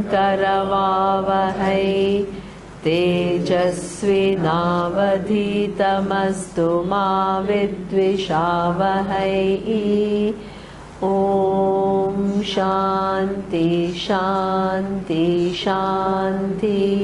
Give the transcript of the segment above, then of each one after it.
Karvavahai Tejasvinavadhitamastu ma vidvishavahai. Om Shanti Shanti Shanti.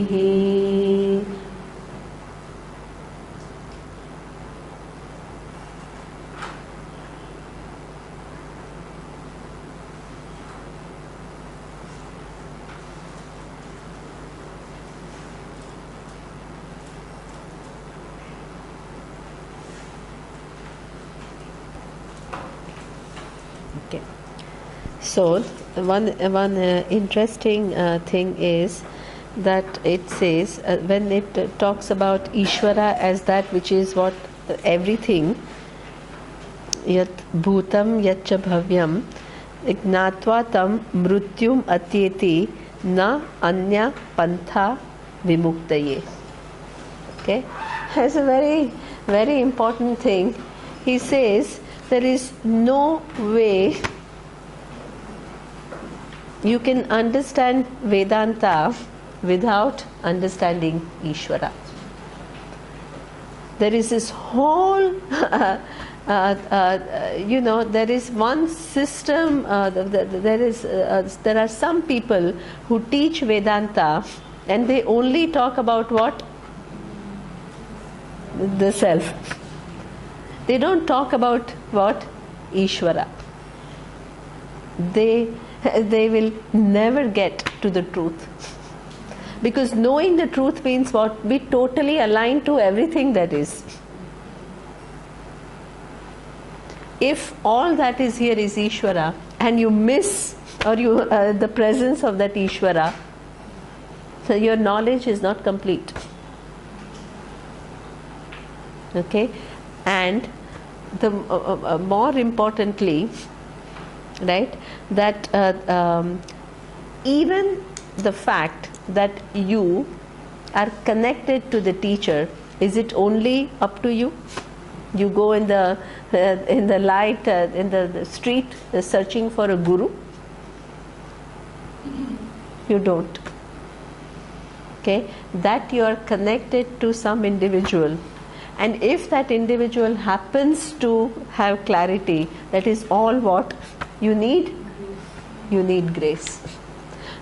So one interesting thing is that it says when it talks about Ishvara as that which is what everything, yat bhutam yat cha bhavyam gnatva tam mrutyum atyeti na anya pantha vimuktaye. Okay, that's a very, very important thing. He says there is no way you can understand Vedanta without understanding Ishvara. There is this whole, there is one system, there are some people who teach Vedanta and they only talk about what? The self. They don't talk about what? Ishvara. They will never get to the truth. Because knowing the truth means what? Be totally aligned to everything that is. If all that is here is Ishvara and you miss or you the presence of that Ishvara, so your knowledge is not complete. Okay? And the more importantly, right, that even the fact that you are connected to the teacher, is it only up to you? You go in the light, in the street, searching for a guru? You don't. Okay? That you are connected to some individual. And if that individual happens to have clarity, that is all what you need? You need grace.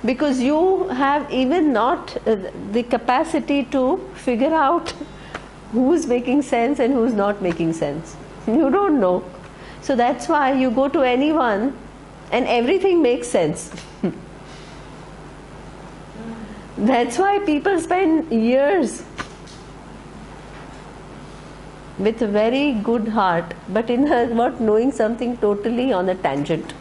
Because you have even not the capacity to figure out who's making sense and who's not making sense. You don't know. So that's why you go to anyone and everything makes sense. That's why people spend years with a very good heart, but in knowing something totally on a tangent.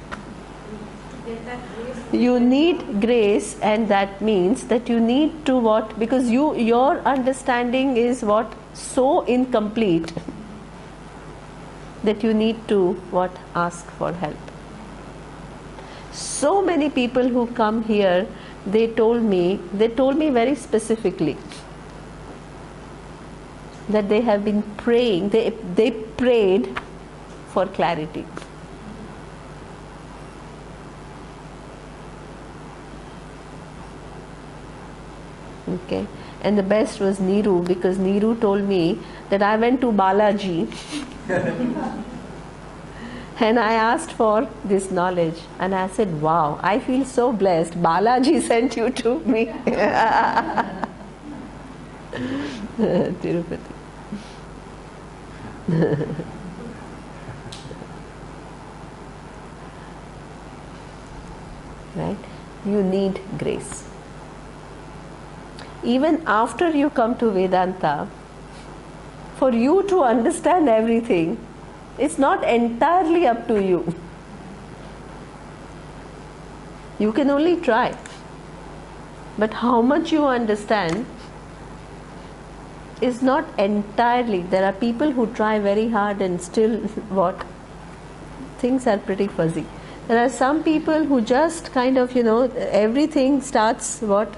You need grace, and that means that you need to what? Because your understanding is what? So incomplete that you need to what? Ask for help. So many people who come here, they told me very specifically that they have been praying, they prayed for clarity. Okay, and the best was Neeru, because Neeru told me that I went to Balaji and I asked for this knowledge, and I said, wow, I feel so blessed, Balaji sent you to me. Tirupati. Right? You need grace. Even after you come to Vedanta, for you to understand everything, it's not entirely up to you. You can only try. But how much you understand is not entirely. There are people who try very hard and still what? Things are pretty fuzzy. There are some people who just kind of, everything starts what?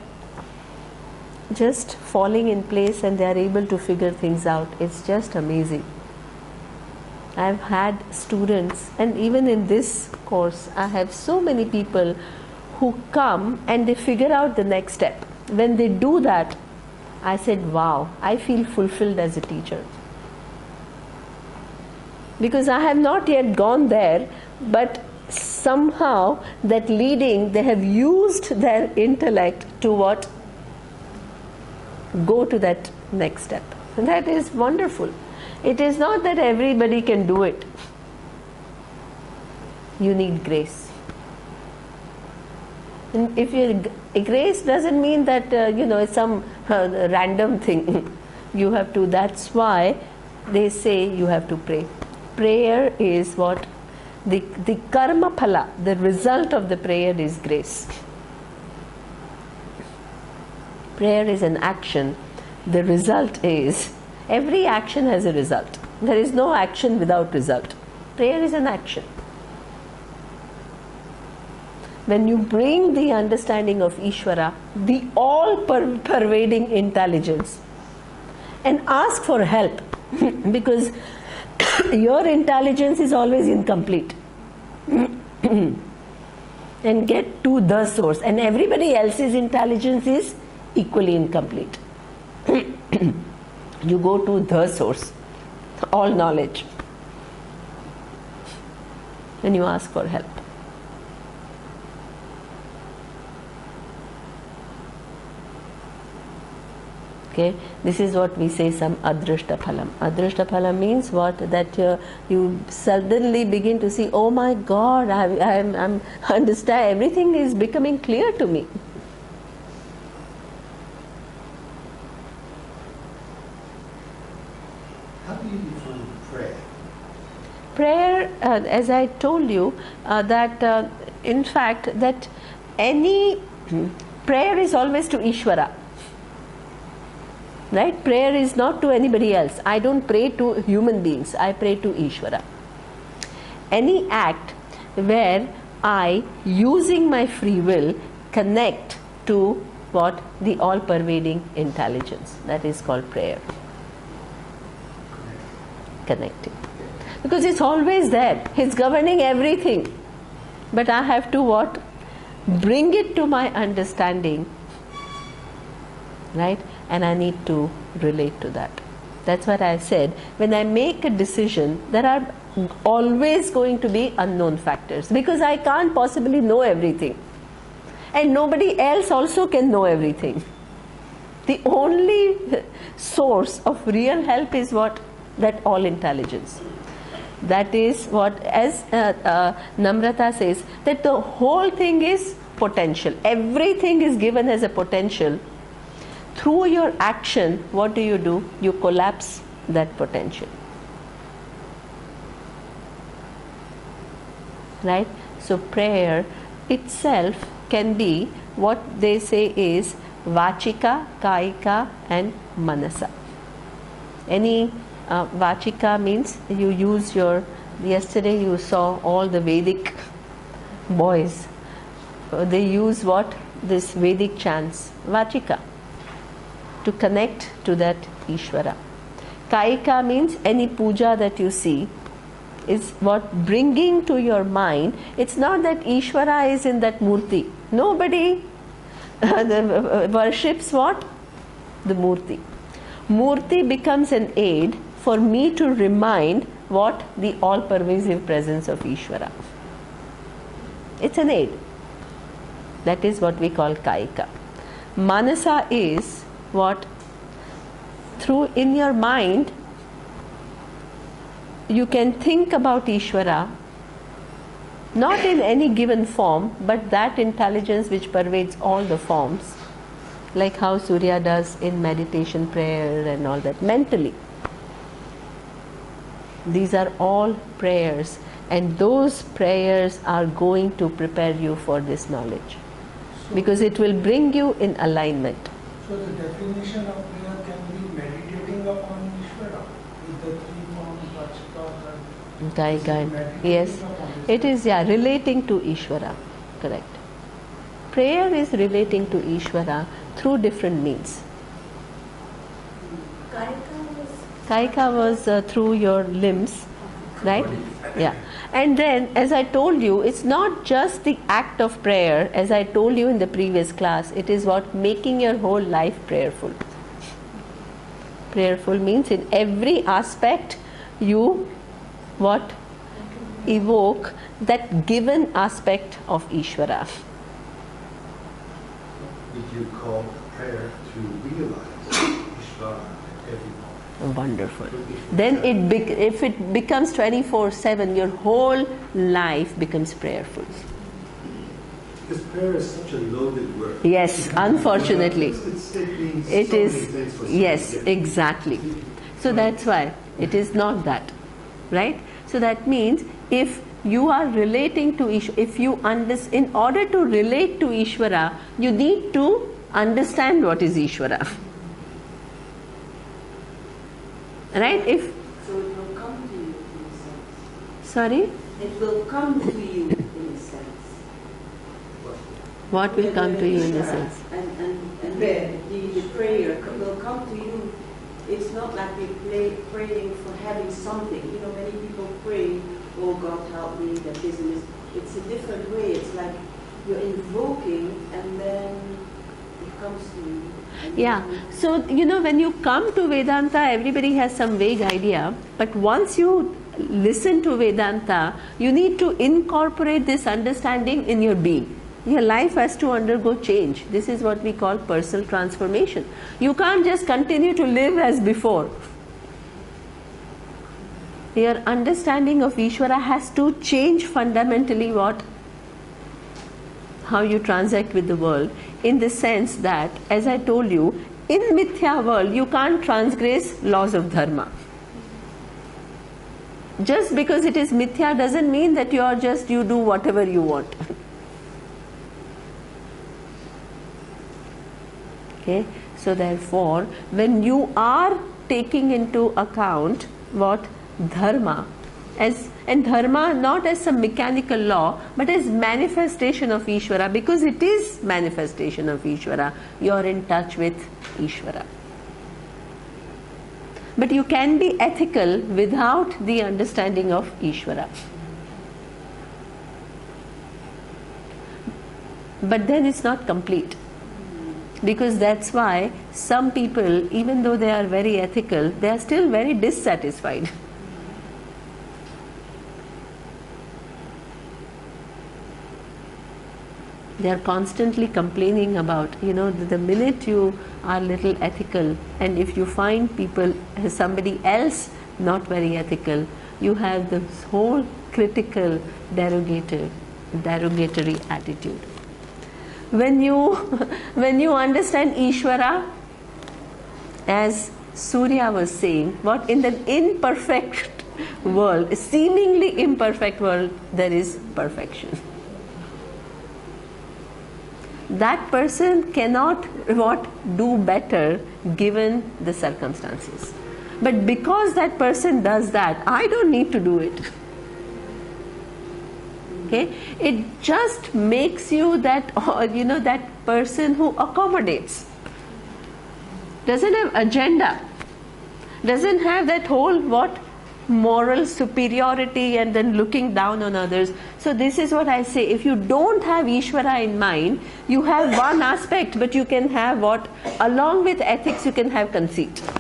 Just falling in place, and they are able to figure things out. It's just amazing. I've had students, and even in this course, I have so many people who come and they figure out the next step. When they do that, I said, wow, I feel fulfilled as a teacher. Because I have not yet gone there, but somehow that leading, they have used their intellect to what? Go to that next step. And that is wonderful. It is not that everybody can do it. You need grace. And if grace doesn't mean that it's some random thing. You have to. That's why they say you have to pray. Prayer is what? The karma phala, the result of the prayer is grace. Prayer is an action. The result is, every action has a result. There is no action without result. Prayer is an action. When you bring the understanding of Ishvara, the all-pervading intelligence, and ask for help, because your intelligence is always incomplete, and get to the source, and everybody else's intelligence is equally incomplete. You go to the source, all knowledge, and you ask for help. Okay, this is what we say, some adrishta phalam. Adrishta phalam means what? That you suddenly begin to see, oh my God, I'm understand, everything is becoming clear to me. How do you define prayer? Prayer, as I told you, that in fact that any prayer is always to Ishvara. Right? Prayer is not to anybody else. I don't pray to human beings. I pray to Ishvara. Any act where I, using my free will, connect to what? The all-pervading intelligence. That is called prayer. Connecting. Because it's always there. It's governing everything. But I have to what? Bring it to my understanding. Right? And I need to relate to that. That's what I said. When I make a decision, there are always going to be unknown factors, because I can't possibly know everything. And nobody else also can know everything. The only source of real help is what? That all intelligence. That is what, as Namrata says, that the whole thing is potential. Everything is given as a potential. Through your action, what do? You collapse that potential. Right? So prayer itself can be what they say is vachika, kaika and manasa. Any vachika means you use your, yesterday you saw all the Vedic boys. They use what? This Vedic chants, vachika, to connect to that Ishvara. Kaika means any puja that you see is what? Bringing to your mind. It's not that Ishvara is in that murti. Nobody worships what? The murti. Murti becomes an aid for me to remind what? The all-pervasive presence of Ishvara. It's an aid. That is what we call kaika. Manasa is what? Through in your mind, you can think about Ishvara, not in any given form, but that intelligence which pervades all the forms, like how Surya does in meditation, prayer and all that, mentally. These are all prayers, and those prayers are going to prepare you for this knowledge, because it will bring you in alignment. So the definition of prayer can be meditating upon Ishvara with the three forms, vachika, Yes, it is, relating to Ishvara. Correct. Prayer is relating to Ishvara through different means. Kaika was through your limbs. right? Yeah. And then, as I told you, it's not just the act of prayer, as I told you in the previous class, it is what making your whole life prayerful. Prayerful means in every aspect you what? Evoke that given aspect of Ishvara. Would you call prayer to realize Ishvara at every moment? Wonderful. Then if it becomes 24/7, your whole life becomes prayerful. Because prayer is such a loaded word. Yes, unfortunately. It is, yes, things. exactly. So that's why it is not that, right? So that means if you are relating to Ishvara, in order to relate to Ishvara, you need to understand what is Ishvara. Right? So it will come to you in a sense. Sorry? It will come to you in a sense. What will come to you in a sense? And the prayer will come to you. It's not like we're praying for having something. You know, many people pray, oh God help me, that this and this. It's a different way. It's like you're invoking and then it comes to you. Yeah, so when you come to Vedanta, everybody has some vague idea, but once you listen to Vedanta, you need to incorporate this understanding in your being. Your life has to undergo change. This is what we call personal transformation. You can't just continue to live as before. Your understanding of Ishvara has to change fundamentally how you transact with the world, in the sense that, as I told you, in Mithya world you can't transgress laws of dharma. Just because it is Mithya doesn't mean that you do whatever you want. Okay, so therefore, when you are taking into account what dharma, and dharma not as some mechanical law, but as manifestation of Ishvara, because it is manifestation of Ishvara, you are in touch with Ishvara. But you can be ethical without the understanding of Ishvara. But then it's not complete. Because that's why some people, even though they are very ethical, they are still very dissatisfied. They are constantly complaining about, the minute you are little ethical, and if you find somebody else not very ethical, you have this whole critical, derogatory attitude. When you understand Ishvara, as Surya was saying, what in the imperfect world, seemingly imperfect world, there is perfection. That person cannot do better given the circumstances. But because that person does that, I don't need to do it. Okay? It just makes you that person who accommodates. Doesn't have agenda. Doesn't have that whole moral superiority and then looking down on others. So this is what I say, if you don't have Ishvara in mind, you have one aspect, but you can have along with ethics you can have conceit. So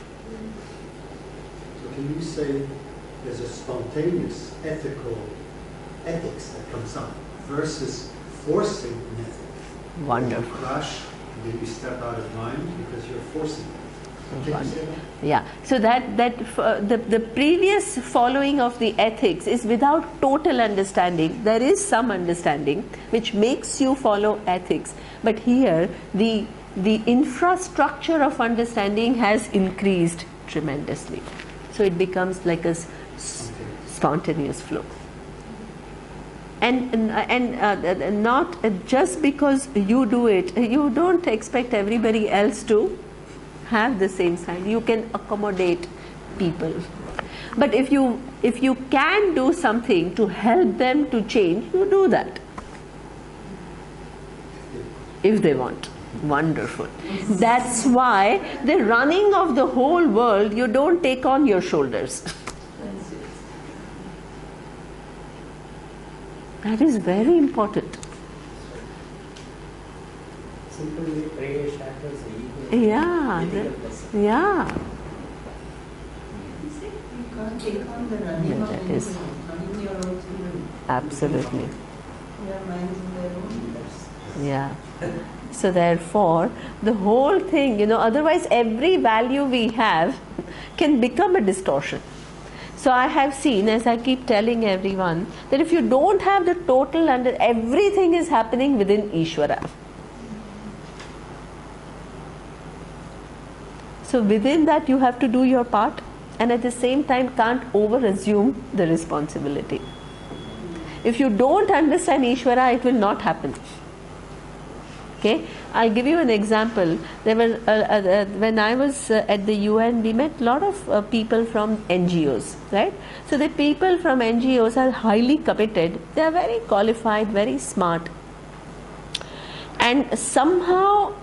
can you say there's a spontaneous ethics that comes up versus forcing an ethic? Wonderful. You crash, and then you step out of mind because you're forcing it. Can you say that? Yeah, so the previous following of the ethics is without total understanding. There is some understanding which makes you follow ethics, but here the infrastructure of understanding has increased tremendously. So it becomes like a spontaneous flow. And not just because you do it, you don't expect everybody else to have the same sign. You can accommodate people, but if you can do something to help them to change, you do that if they want. Wonderful. That's why the running of the whole world you don't take on your shoulders. That is very important. Simply pray, shatters the ego. Yeah, yeah. You can't take on the running Yeah, of that is- running your own thing. Absolutely. Their minds in their own. Yeah. So therefore, the whole thing, otherwise every value we have can become a distortion. So I have seen, as I keep telling everyone, that if you don't have the total everything is happening within Ishvara. So within that you have to do your part, and at the same time can't over assume the responsibility. If you don't understand Ishvara, it will not happen. Okay, I'll give you an example. There were when I was at the UN, we met a lot of people from NGOs, right? So the people from NGOs are highly committed. They are very qualified, very smart, and somehow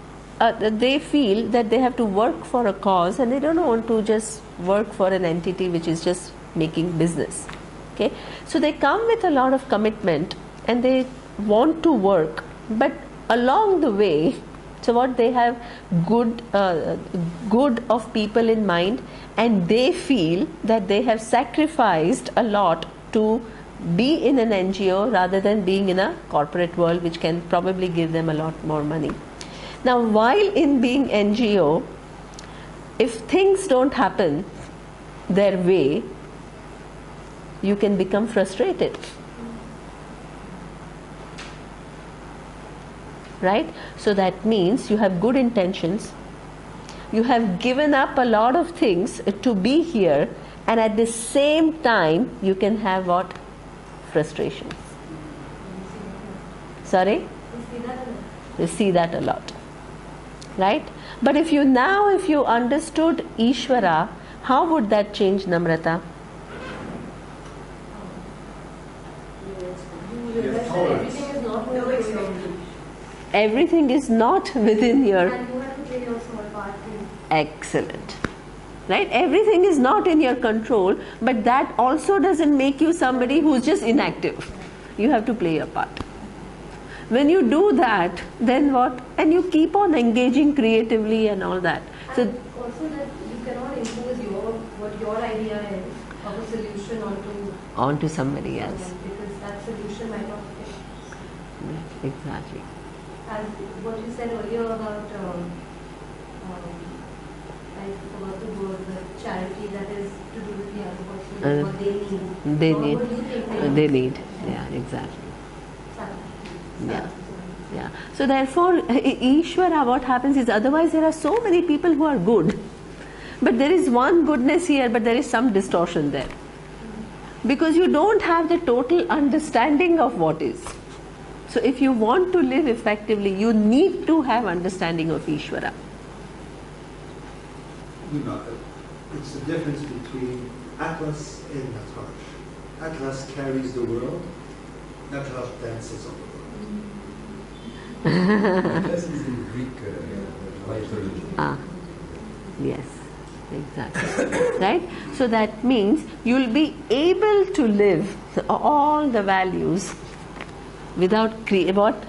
they feel that they have to work for a cause, and they don't want to just work for an entity which is just making business. Okay, so they come with a lot of commitment and they want to work, but along the way, so what they have good of people in mind, and they feel that they have sacrificed a lot to be in an NGO rather than being in a corporate world, which can probably give them a lot more money. Now, while in being NGO, if things don't happen their way, you can become frustrated. Right? So that means you have good intentions, you have given up a lot of things to be here, and at the same time you can have what? Frustration. Sorry? You see that a lot. Right? But if you understood Ishvara, how would that change, Namrata? Everything is not within your... And you have to play your small part too. Excellent. Right? Everything is not in your control, but that also doesn't make you somebody who's just inactive. You have to play your part. When you do that, then what? And you keep on engaging creatively and all that. So And also that you cannot impose what your idea is of a solution onto somebody else. someone, because that solution might not fit. Exactly. As what you said earlier about, I forgot the word, the charity that is to do with the other person, what they need. They What need. would you think They need. Yeah, exactly. Yeah. Yeah. So therefore, Ishvara, what happens is, otherwise there are so many people who are good, but there is one goodness here, but there is some distortion there, because you don't have the total understanding of what is. So if you want to live effectively, you need to have understanding of Ishvara. It's the difference between Atlas and Nataraj. Atlas carries the world, Nataraj dances on the world. Atlas is in Greek mythology. Yes, exactly. Right? So that means you'll be able to live all the values without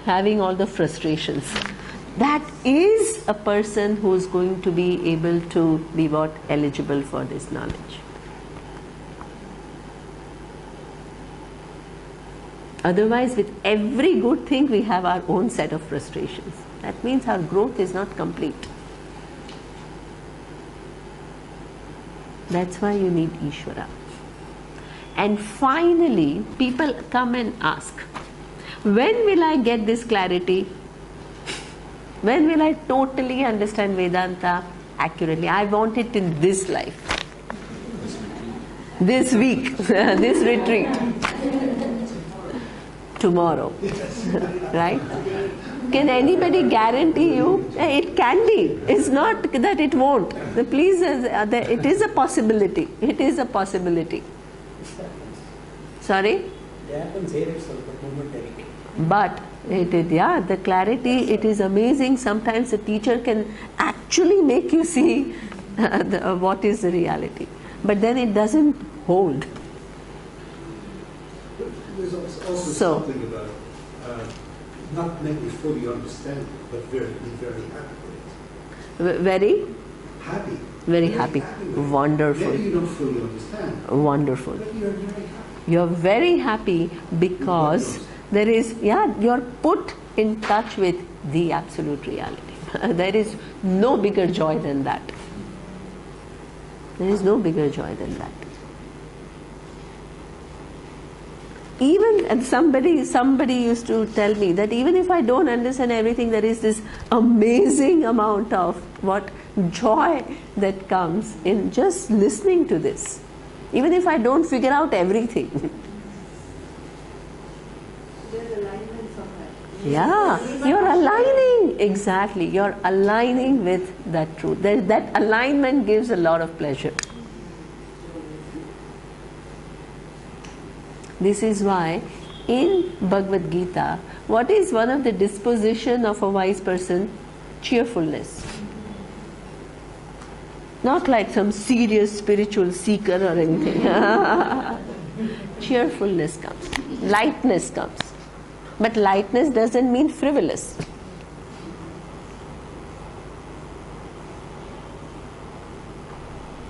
having all the frustrations. That is a person who is going to be able to be eligible for this knowledge. Otherwise, with every good thing, we have our own set of frustrations. That means our growth is not complete. That's why you need Ishvara. And finally, people come and ask, when will I get this clarity? When will I totally understand Vedanta accurately? I want it in this life, this week, this retreat, tomorrow, right? Can anybody guarantee you? It can be. It's not that it won't. Please, it is a possibility. It is a possibility. Sorry? It happens here itself, but momentary. But the clarity, it is amazing. Sometimes a teacher can actually make you see what is the reality. But then it doesn't hold. There's also So- something about not maybe fully understand, but be very happy with it. Very, Happy. very happy. with it. Wonderful. Maybe you don't fully understand, Wonderful. but you're very happy. You're very happy because there is, you're put in touch with the absolute reality. There is no bigger joy than that. There is no bigger joy than that. Even, and somebody used to tell me that even if I don't understand everything, there is this amazing amount of what joy that comes in just listening to this. Even if I don't figure out everything. There's alignment somewhere. Yeah, you're aligning. Exactly, you're aligning with that truth. That alignment gives a lot of pleasure. This is why in Bhagavad Gita, what is one of the disposition of a wise person? Cheerfulness. Not like some serious spiritual seeker or anything. Cheerfulness comes. Lightness comes. But lightness doesn't mean frivolous.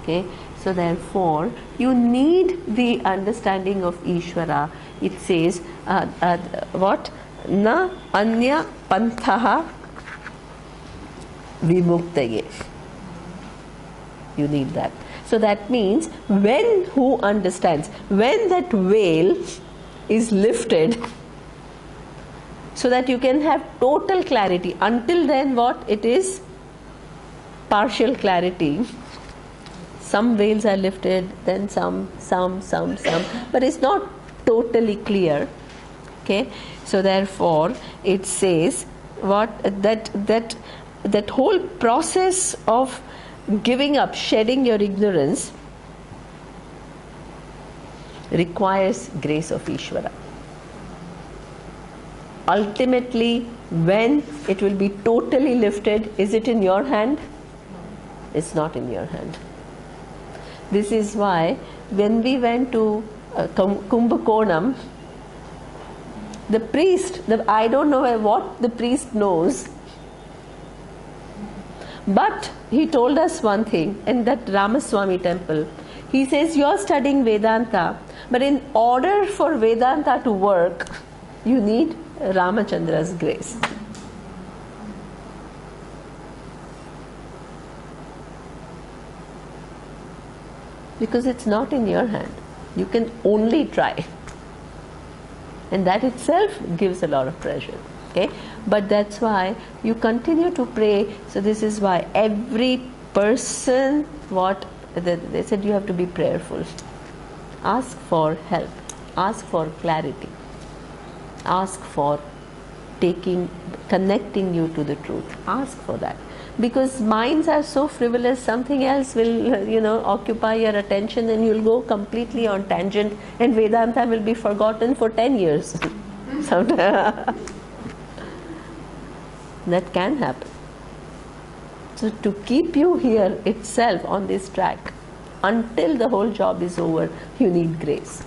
Okay, so therefore you need the understanding of Ishvara. It says what? Na anya panthaha vimuktaye. You need that. So that means when who understands, when that veil is lifted, so that you can have total clarity. Until then, what? It is partial clarity. Some veils are lifted, then some, but it's not totally clear. Okay, so therefore it says what that whole process of giving up, shedding your ignorance, requires grace of Ishvara. Ultimately, when it will be totally lifted, is it in your hand? It's not in your hand. This is why when we went to Kumbakonam, the priest, I don't know what the priest knows, but he told us one thing in that Ramaswamy temple. He says, you're studying Vedanta, but in order for Vedanta to work, you need Ramachandra's grace. Because it's not in your hand. You can only try. And that itself gives a lot of pleasure. Okay? But that's why you continue to pray. So this is why every person, they said you have to be prayerful. Ask for help. Ask for clarity. Ask for connecting you to the truth. Ask for that. Because minds are so frivolous, something else will, occupy your attention and you'll go completely on tangent and Vedanta will be forgotten for 10 years. That can happen. So to keep you here itself on this track, until the whole job is over, you need grace.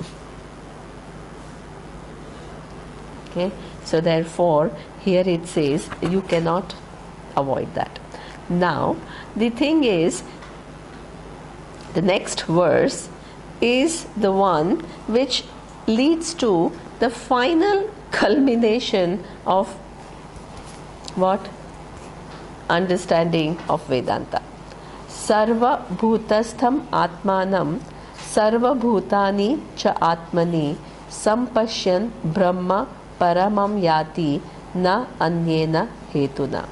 Okay? So therefore, here it says, you cannot avoid that. Now, the thing is, the next verse is the one which leads to the final culmination of what? Understanding of Vedanta. Sarva bhutastham atmanam sarva bhutani cha atmani sampashyan brahma paramam yati na anyena hetuna.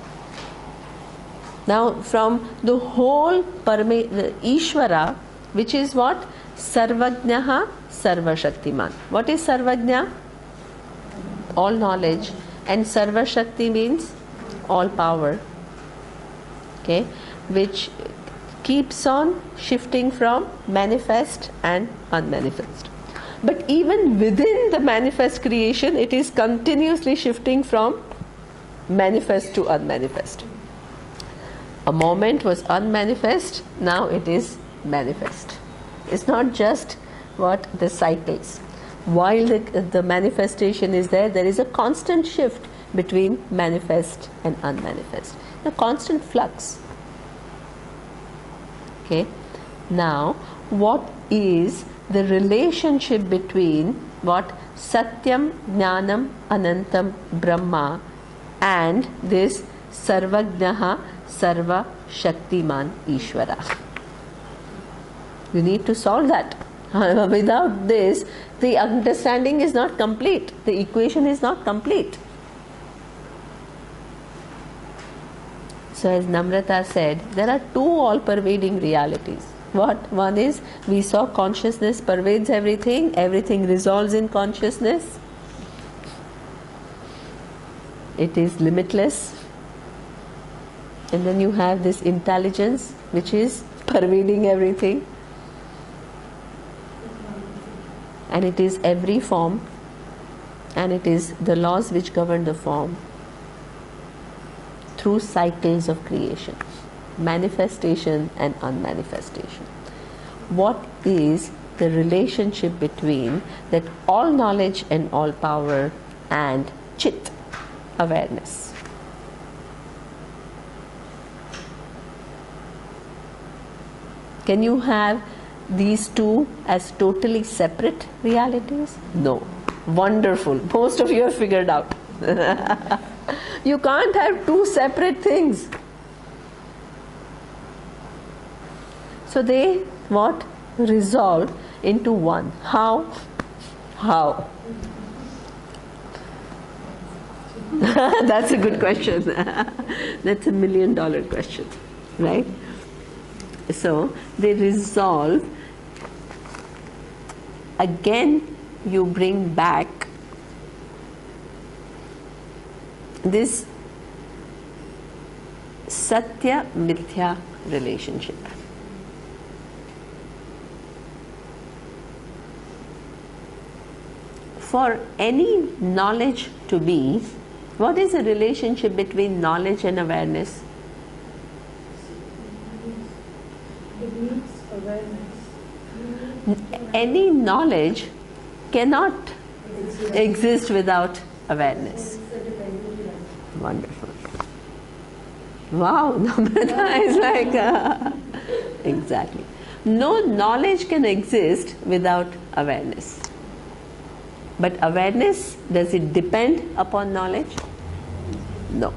Now, from the whole Ishvara, which is what? Sarvajnaha Sarvashaktiman. What is Sarvajna? All knowledge. And Sarvashakti means all power. Okay? Which keeps on shifting from manifest and unmanifest. But even within the manifest creation, it is continuously shifting from manifest to unmanifest. A moment was unmanifest, now it is manifest. It's not just what the cycles. While the manifestation is there, there is a constant shift between manifest and unmanifest, a constant flux. Okay. Now, what is the relationship between what Satyam, Jnanam, Anantam, Brahma and this Sarvajnaha, Sarva Shaktiman Ishvara? You need to solve that. Without this, the understanding is not complete. The equation is not complete. So as Namrata said, there are two all-pervading realities. What? One is, we saw consciousness pervades everything, everything resolves in consciousness. It is limitless. And then you have this intelligence which is pervading everything. And it is every form, and it is the laws which govern the form through cycles of creation, manifestation and unmanifestation. What is the relationship between that all knowledge and all power and Chit, awareness? Can you have these two as totally separate realities? No. Wonderful. Most of you have figured out. You can't have two separate things. So they what? Resolve into one. How? How? That's a good question. That's $1 million question, right? So they resolve. Again, you bring back this Satya Mithya relationship. For any knowledge to be, what is the relationship between knowledge and awareness? It needs awareness. Any knowledge cannot exist without awareness. It's a dependent reality. Wonderful. Wow, Namrata is like, exactly. No knowledge can exist without awareness. But awareness, does it depend upon knowledge? No.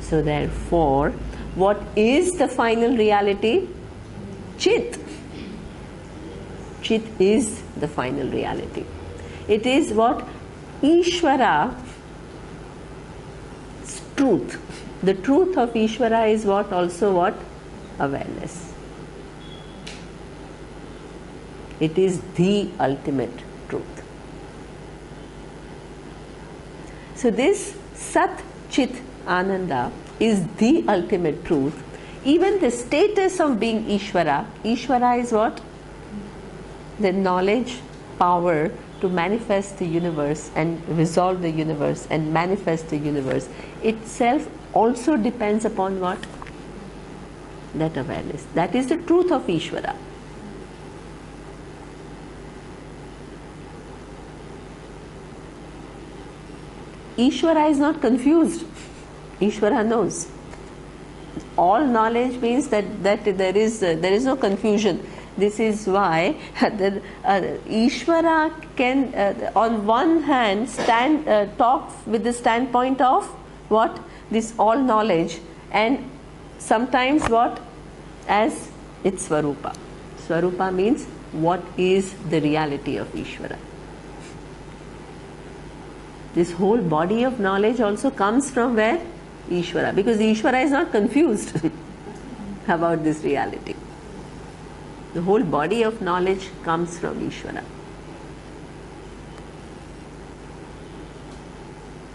So therefore, what is the final reality? Chit. Chit is the final reality. It is what? Ishvara's truth. The truth of Ishvara is what? Also what? Awareness. It is the ultimate truth. So this Sat Chit Ananda is the ultimate truth. Even the status of being Ishvara, Ishvara is what? The knowledge, power to manifest the universe and resolve the universe and manifest the universe itself also depends upon what? That awareness. That is the truth of Ishvara. Ishvara is not confused. Ishvara knows. All knowledge means that there is no confusion. This is why Ishvara can, on one hand, talk with the standpoint of what? This all knowledge, and sometimes what? As its Swarupa. Swarupa means what is the reality of Ishvara. This whole body of knowledge also comes from where? Ishvara. Because Ishvara is not confused about this reality. The whole body of knowledge comes from Ishvara.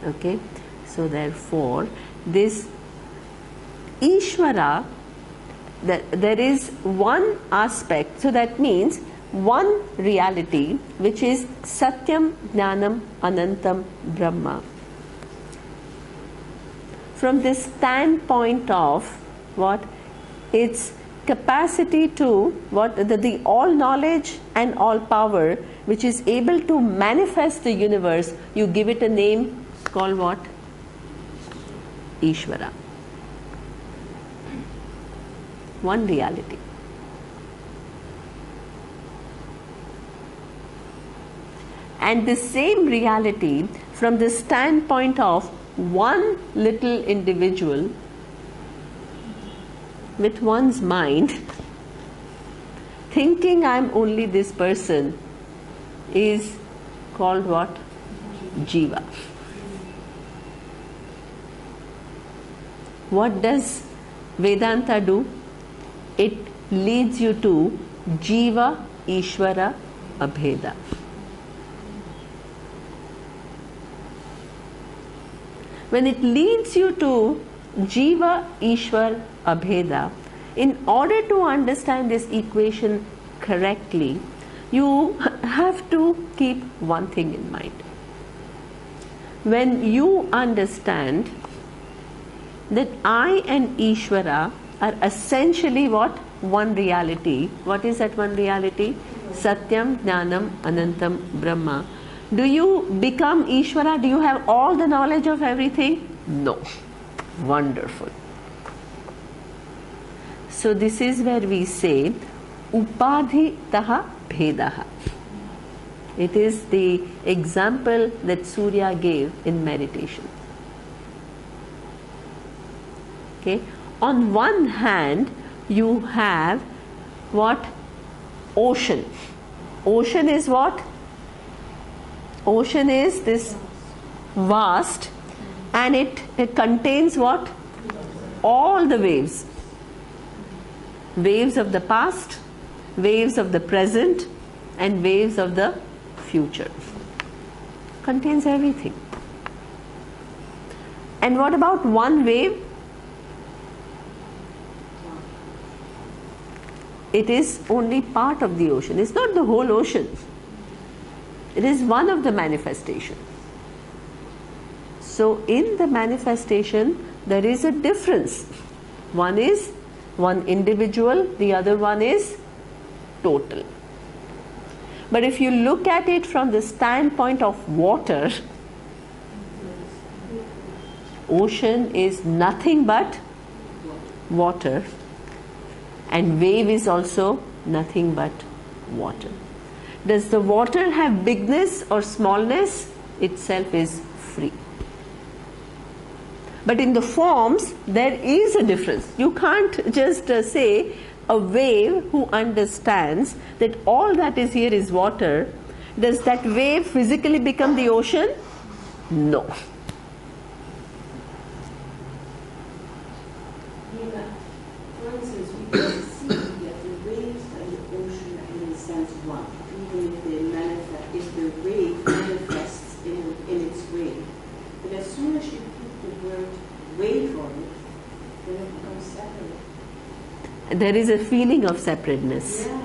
Okay? So therefore, this Ishvara, there is one aspect, so that means one reality which is Satyam, Jnanam, Anantam, Brahma. From the standpoint of what? Its capacity to the all knowledge and all power which is able to manifest the universe, you give it a name called what? Ishvara. One reality. And the same reality from the standpoint of one little individual with one's mind thinking I'm only this person is called what? Jiva. What does Vedanta do? It leads you to Jiva Ishvara Abheda. When it leads you to Jiva Ishwar Abheda, in order to understand this equation correctly, you have to keep one thing in mind. When you understand that I and Ishvara are essentially what? One reality. What is that one reality? Satyam, Jnanam, Anantam, Brahma. Do you become Ishvara? Do you have all the knowledge of everything? No. Wonderful. So this is where we say Upadhitaha Bhedaha. It is the example that Surya gave in meditation. Okay. On one hand, you have what? Ocean. Ocean is what? Ocean is this vast, and it contains what? All the waves. Waves of the past, waves of the present, and waves of the future. Contains everything. And what about one wave? It is only part of the ocean. It's not the whole ocean. It is one of the manifestations. So in the manifestation, there is a difference. One is one individual, the other one is total. But if you look at it from the standpoint of water, ocean is nothing but water, and wave is also nothing but water. Does the water have bigness or smallness? Itself is free. But in the forms, there is a difference. You can't just say a wave who understands that all that is here is water. Does that wave physically become the ocean? No. For instance, we can see that the waves and the ocean are in a sense one, even if they manifest, if the wave manifests in its way. But as soon as you put the word wave on it, then it becomes separate. There is a feeling of separateness, Yeah.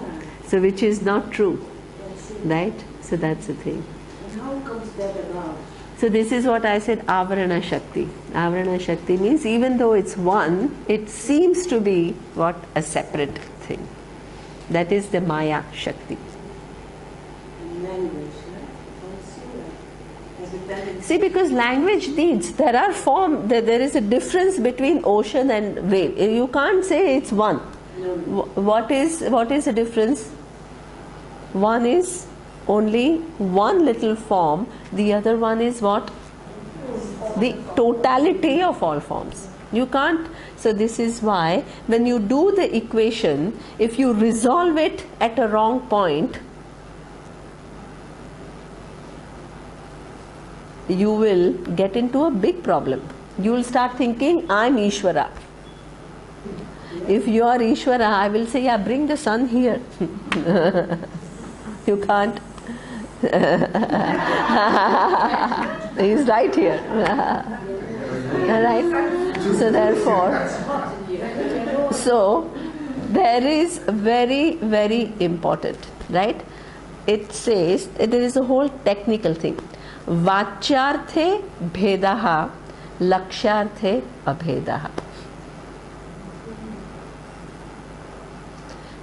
so which is not true, That's it. right? So that's the thing. And how comes that about? So this is what I said, Avarana Shakti. Avarana Shakti means even though it's one, it seems to be what? A separate thing. That is the Maya Shakti. And language, right? Also, as a tendency. See, because language needs, there is a difference between ocean and wave. You can't say it's one. No. What is the difference? One is only one little form, the other one is what? The totality of all forms. You can't. So this is why when you do the equation, if you resolve it at a wrong point, you will get into a big problem. You will start thinking, I'm Ishvara. If you are Ishvara, I will say, yeah, bring the sun here. You can't. He's right here. Right? So therefore, there is very, very important, right? It says, there is a whole technical thing. Vachyarthe bhedaha, lakshyarthe abhedaha.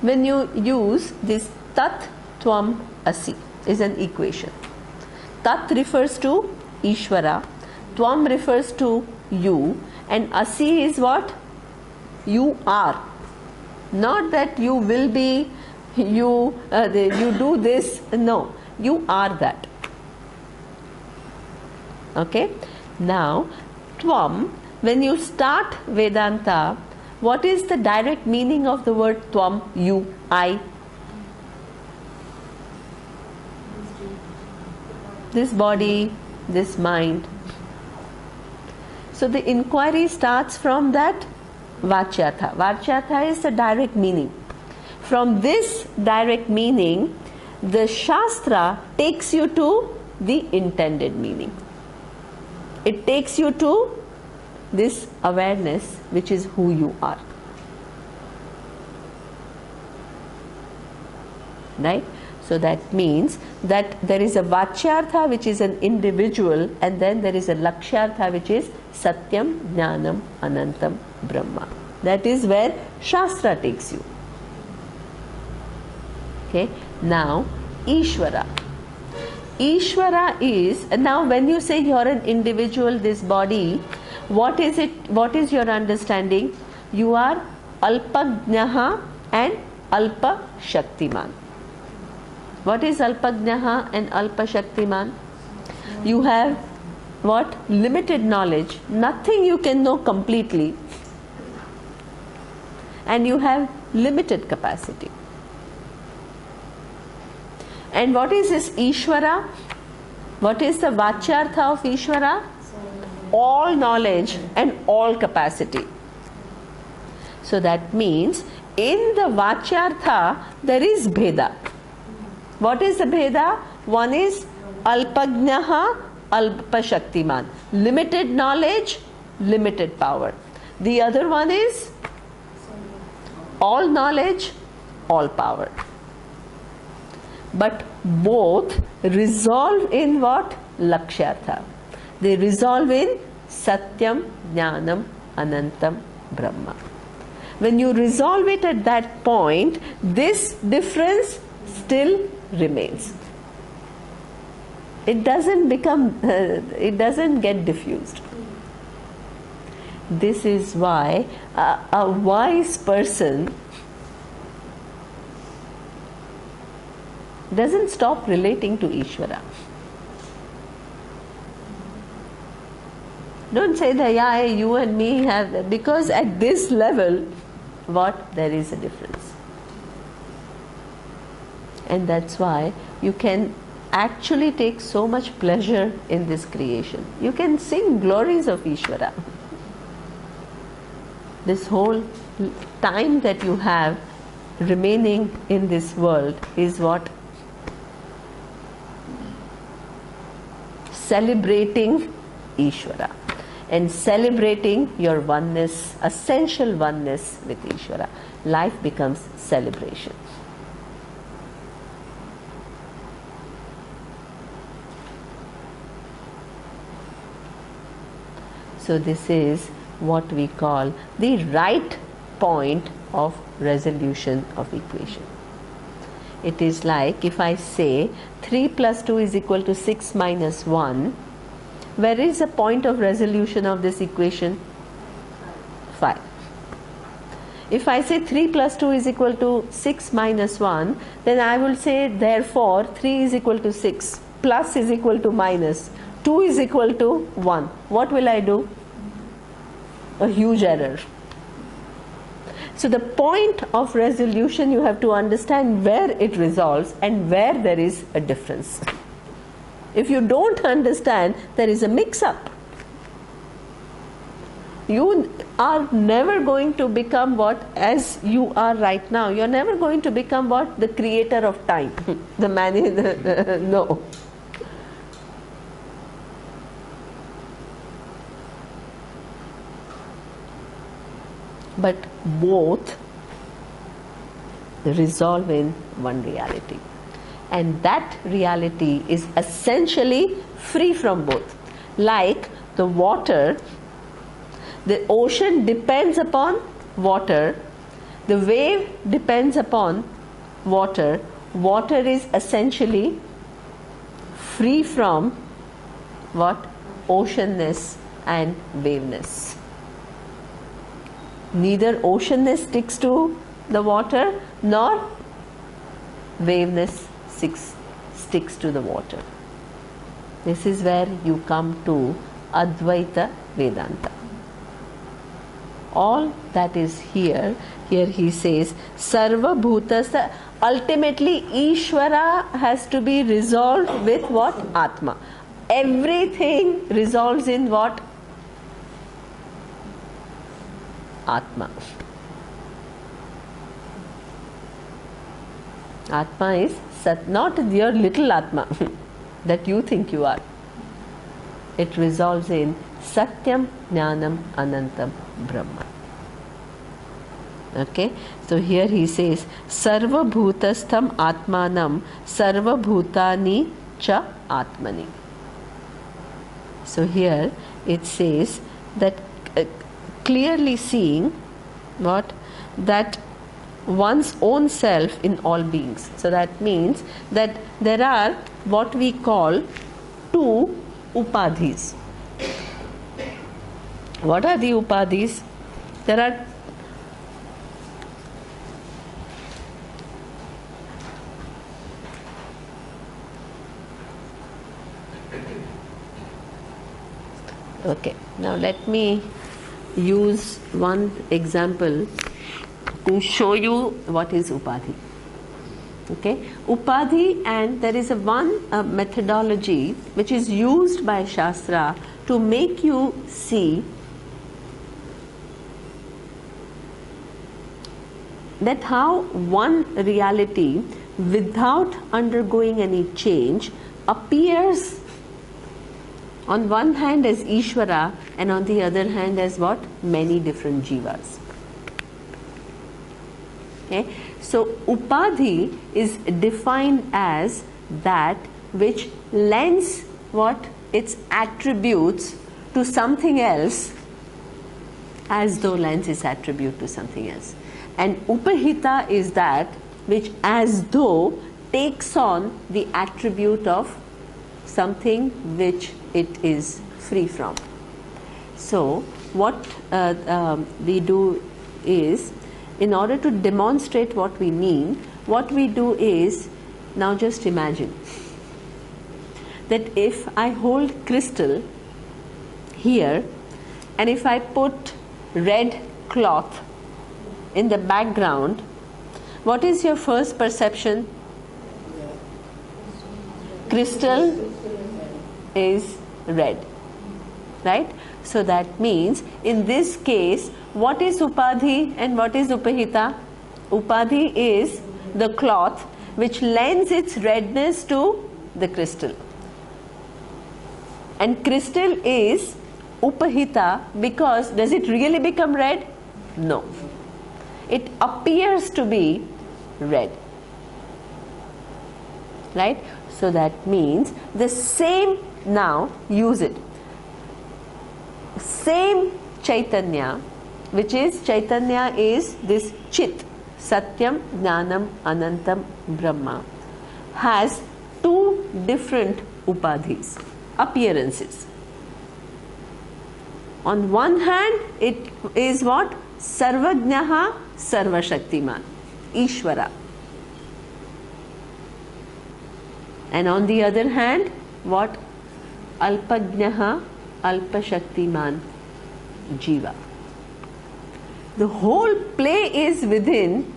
when you use this tat tvam asi is an equation. Tat refers to Ishvara, tvam refers to you, and asi is what? You are. Not that you will be, you do this. No, you are that. Okay. Now, tvam, when you start Vedanta, what is the direct meaning of the word tvam? You, I. This body, this mind. So the inquiry starts from that vachyartha. Vachyartha is the direct meaning. From this direct meaning, the Shastra takes you to the intended meaning. It takes you to this awareness, which is who you are. Right? So that means that there is a Vachyartha, which is an individual, and then there is a Lakshyartha, which is Satyam, Jnanam, Anantam, Brahma. That is where Shastra takes you. Okay? Now, Ishvara. Ishvara is, now when you say you're an individual, this body, what is it? What is your understanding? You are Alpajnaha and Alpa Shaktiman. What is Alpajnaha and Alpa Shaktiman? You have what? Limited knowledge. Nothing you can know completely. And you have limited capacity. And what is this Ishvara? What is the Vachyartha of Ishvara? All knowledge and all capacity. So that means in the Vachyartha there is Bheda. What is the Bheda? One is Alpajnaha, Alpa Shaktiman. Limited knowledge, limited power. The other one is all knowledge, all power. But both resolve in what? Lakshyartha. They resolve in Satyam, Jnanam, Anantam, Brahma. When you resolve it at that point, this difference still remains. It doesn't become, it doesn't get diffused. This is why a wise person doesn't stop relating to Ishvara. Don't say that, yeah, you and me have, because at this level, what? There is a difference. And that's why you can actually take so much pleasure in this creation. You can sing glories of Ishvara. This whole time that you have remaining in this world is what? Celebrating Ishvara and celebrating your oneness, essential oneness with Ishvara. Life becomes celebration. So this is what we call the right point of resolution of equation. It is like if I say 3 plus 2 is equal to 6 minus 1, where is the point of resolution of this equation? 5. If I say 3 plus 2 is equal to 6 minus 1, then I will say therefore 3 is equal to 6, plus is equal to minus, 2 is equal to 1. What will I do? A huge error. So the point of resolution, you have to understand where it resolves and where there is a difference. If you don't understand, there is a mix-up. You are never going to become what as you are right now. You are never going to become what? The creator of time. The man, no. But both resolve in one reality. And that reality is essentially free from both. Like the water, the ocean depends upon water, The wave depends upon water. Water is essentially free from what? Oceanness and waveness. Neither oceanness sticks to the water nor waveness sticks to the water. This is where you come to Advaita Vedanta. All that is here he says, Sarva Bhutasta, ultimately Ishvara has to be resolved with what? Atma. Everything resolves in what? Atma. Atma is Sat, not your little Atma that you think you are. It resolves in Satyam, Jnanam, Anantam, Brahma. Okay, so here he says, Sarva Bhutastham Atmanam, Sarva Bhutani Cha Atmani. So here it says that clearly seeing what? That one's own self in all beings. So that means that there are what we call two upadhis. What are the upadhis? There are okay, now let me use one example to show you what is upadhi. Okay, upadhi, and there is one methodology which is used by Shastra to make you see that how one reality without undergoing any change appears on one hand as Ishvara and on the other hand as what? Many different jivas. Okay? So upadhi is defined as that which lends what? Its attributes to something else as though lends its attribute to something else. And upahita is that which as though takes on the attribute of something which it is free from. So what we do is, in order to demonstrate what we mean, what we do is, now just imagine that if I hold crystal here and if I put red cloth in the background, what is your first perception? Crystal is red, right? So that means in this case, what is upadhi and what is upahita? Upadhi is the cloth which lends its redness to the crystal, and crystal is upahita because does it really become red? No, it appears to be red, right? So that means the same, now use it, same Chaitanya, which is Chaitanya is this Chit, Satyam, Jnanam, Anantam, Brahma, has two different upadhis, appearances. On one hand, it is what? Sarvajnaha, Sarvashaktiman, Ishvara. And on the other hand, what? Alpajnaha, Alpashaktiman, Jiva. The whole play is within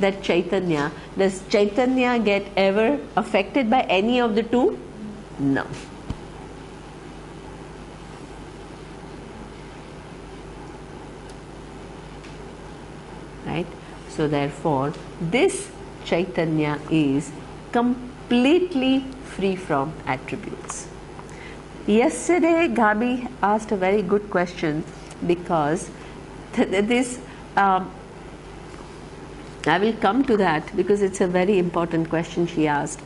that Chaitanya. Does Chaitanya get ever affected by any of the two? No. Right? So therefore, this Chaitanya is completely free from attributes. Yesterday, Gabi asked a very good question, because this I will come to that because it's a very important question she asked.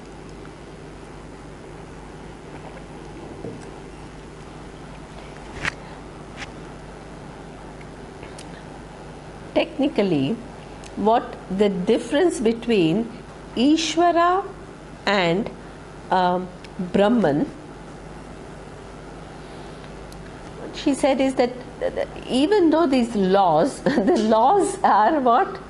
Take technically what the difference between Ishvara and Brahman, what she said is that even though these laws, the laws are what?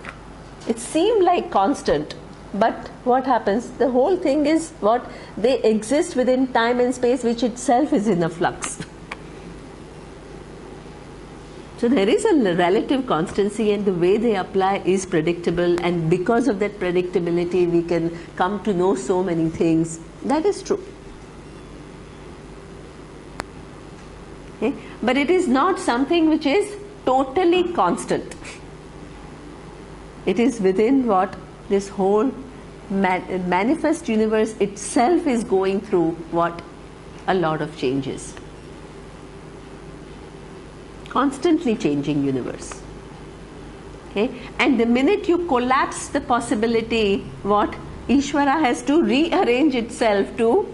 It seemed like constant, but what happens? The whole thing is what? They exist within time and space, which itself is in a flux. So there is a relative constancy, and the way they apply is predictable, and because of that predictability we can come to know so many things. That is true. Okay? But it is not something which is totally constant. It is within what? This whole manifest universe itself is going through what? A lot of changes. Constantly changing universe. Okay? And the minute you collapse the possibility, what? Ishvara has to rearrange itself to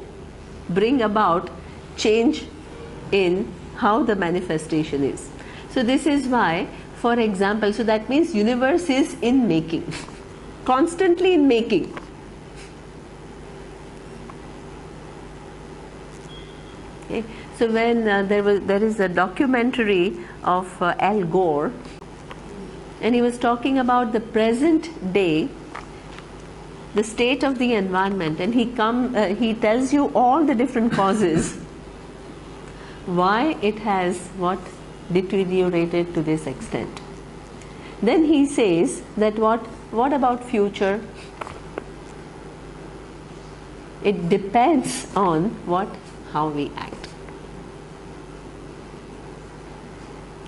bring about change in how the manifestation is. So this is why, for example, so that means universe is in making, constantly in making. Okay? So when there is a documentary of Al Gore, and he was talking about the present day, the state of the environment, and he tells you all the different causes why it has what? Deteriorated to this extent. Then he says that what about future? It depends on what? How we act.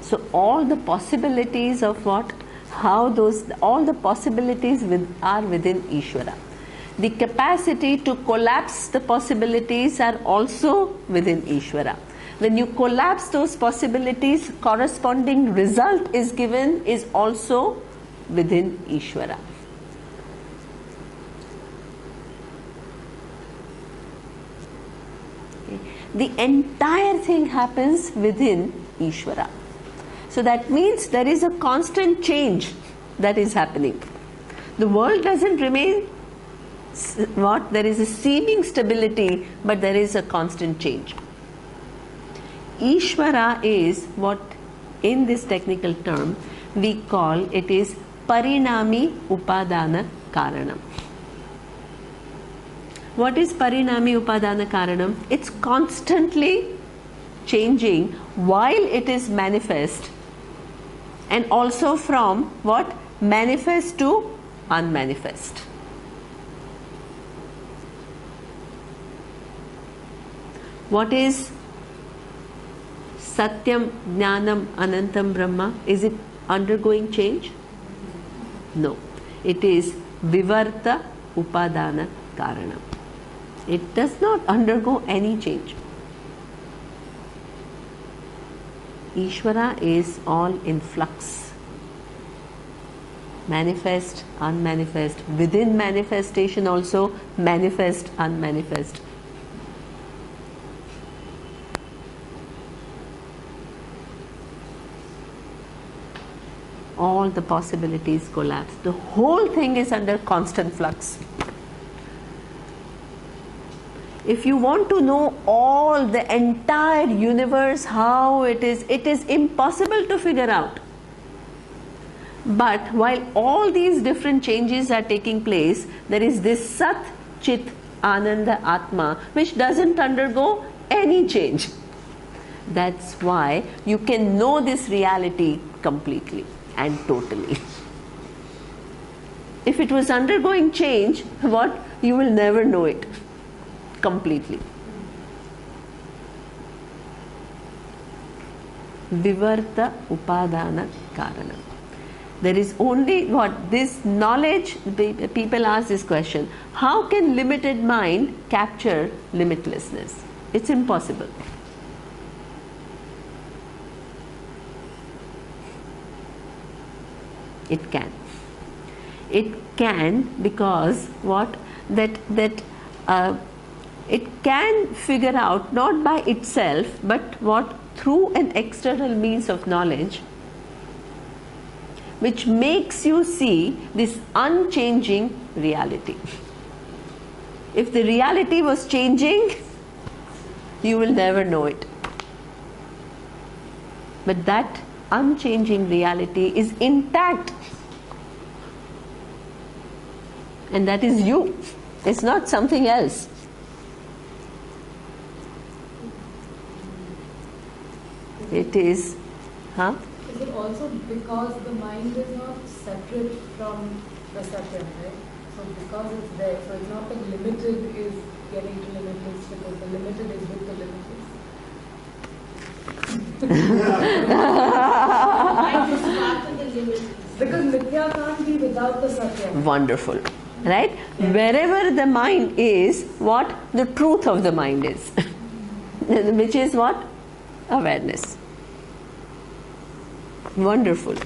So all the possibilities of what? How all the possibilities are within Ishvara. The capacity to collapse the possibilities are also within Ishvara. When you collapse those possibilities, corresponding result is given, is also within Ishvara. Okay. The entire thing happens within Ishvara. So that means there is a constant change that is happening. The world doesn't remain what? There is a seeming stability, but there is a constant change. Ishvara is what, in this technical term, we call it is Parinami Upadana Karanam. What is Parinami Upadana Karanam? It's constantly changing while it is manifest, and also from what? Manifest to unmanifest. What is Satyam, Jnanam, Anantam Brahma? Is it undergoing change? No. It is Vivarta Upadana Karanam. It does not undergo any change. Ishvara is all in flux. Manifest, unmanifest. Within manifestation also, manifest, unmanifest. All the possibilities collapse. The whole thing is under constant flux. If you want to know all the entire universe, how it is impossible to figure out. But while all these different changes are taking place, there is this Sat, Chit, Ananda, Atma, which doesn't undergo any change. That's why you can know this reality completely and totally. If it was undergoing change, what? You will never know it completely. Vivarta Upadana Karanam. There is only what? This knowledge. People ask this question: how can limited mind capture limitlessness? It's impossible. It can. It can because what? It can figure out not by itself, but what? Through an external means of knowledge. which makes you see this unchanging reality. If the reality was changing, you will never know it. But that unchanging reality is intact. And that is you. It's not something else. It is, huh? Is it also because the mind is not separate from the Satyam, right? So because it's there, so it's not that limited is getting to limitless, because the limited is with the limitless. Mind is part of the limitless. Because Mithya can't be without the Satyam. Wonderful. Right? Wherever the mind is, what the truth of the mind is. Which is what? Awareness. Wonderful.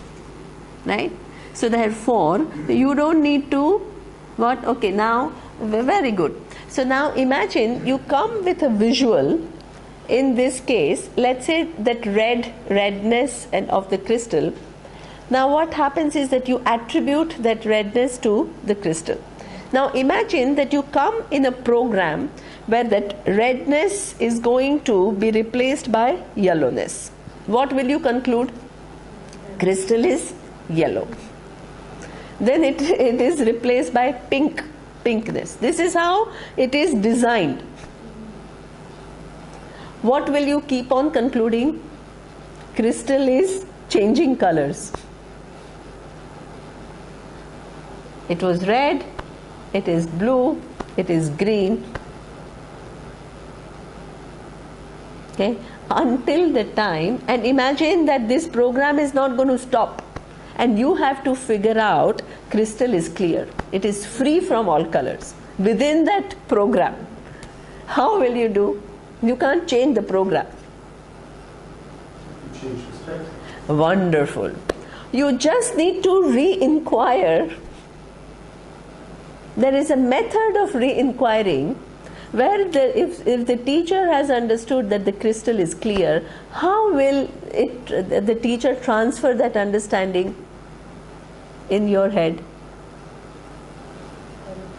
Right? So therefore, you don't need to, what? Okay, now, very good. So now imagine you come with a visual. In this case, let's say that redness and of the crystal. Now what happens is that you attribute that redness to the crystal. Now imagine that you come in a program where that redness is going to be replaced by yellowness. What will you conclude? Crystal is yellow. Then it is replaced by pinkness. This is how it is designed. What will you keep on concluding? Crystal is changing colors. It was red, it is blue, it is green. Okay, until the time, and imagine that this program is not going to stop, and you have to figure out crystal is clear. It is free from all colors within that program. How will you do? You can't change the program. Change perspective. Wonderful. You just need to re-inquire. There is a method of re-inquiring where if the teacher has understood that the crystal is clear, how will the teacher transfer that understanding in your head?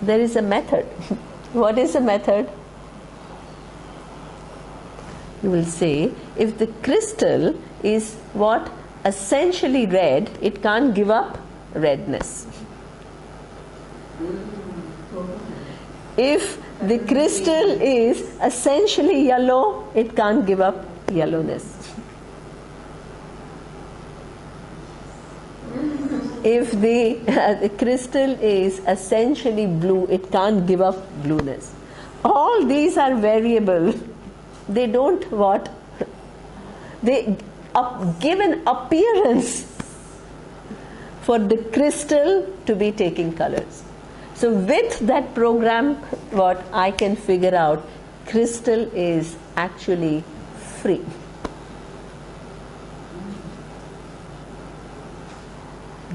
There is a method. What is the method? You will say, if the crystal is what? Essentially red, it can't give up redness. If the crystal is essentially yellow, it can't give up yellowness. If the crystal is essentially blue, it can't give up blueness. All these are variable. They don't what? They give an appearance for the crystal to be taking colors. So with that program, what I can figure out, crystal is actually free.